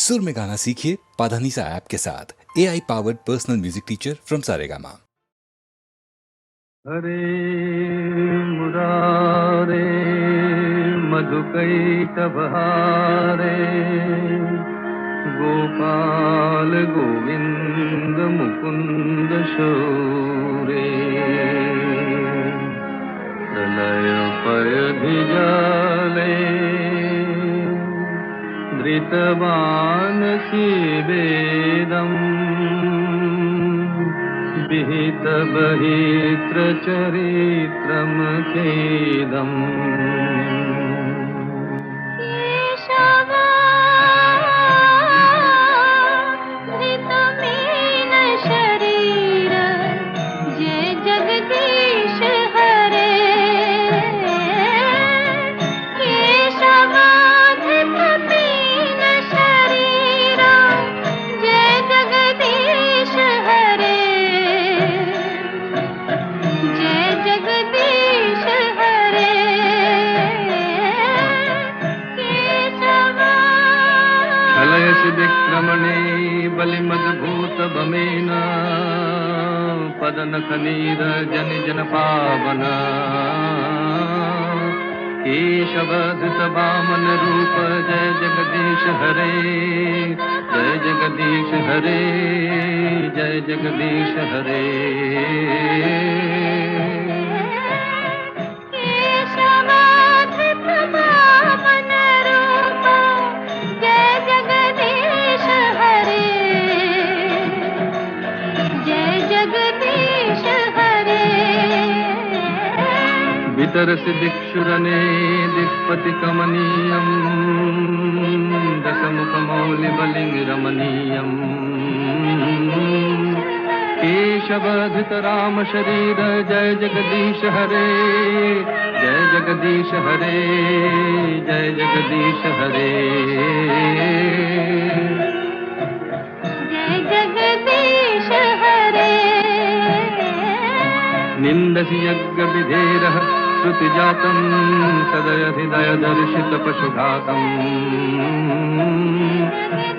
सुर में गाना सीखिए पाधानीसा ऐप के साथ। AI powered personal music teacher from Saregama. हरे मुरारे मधुकैटभहारे गोपाल गोविंद मुकुंद शौरे प्रलय पयधिजाले धृतवानसि वेदम् विहित बहित्र चरित्रमखेदम् विक्रमणे बलिमद्भूत बमेन पदनखनीरजन जन पावन केशवधृत वामन रूप जय जगदीश हरे जय जगदीश हरे जय जगदीश हरे वितरसि दिक्षुरने दिक्पति कमनीयम् दशमुखमौलिबलिं रमणीयम् केशवधृत राम शरीर जय जगदीश हरे जय जगदीश हरे जय जगदीश हरे जय जगदीश हरे निन्दसि यज्ञविधेरः श्रुतिजातं सदय हृदय दर्शित पशुघातम्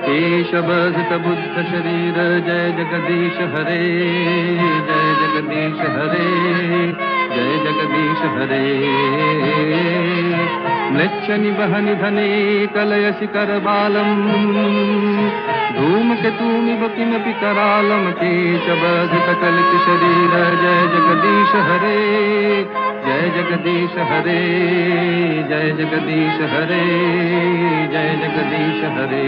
केशवधृत बुद्ध शरीर जय जगदीश हरे जय जगदीश हरे जय जगदीश हरे म्लेच्छ निबहनि धने कलयसि करबालम् धूमकेतूमिव किमपि करालम् केशवधृत कलित शरीर जय जगदीश हरे जय जगदीश हरे जय जगदीश हरे जय जगदीश हरे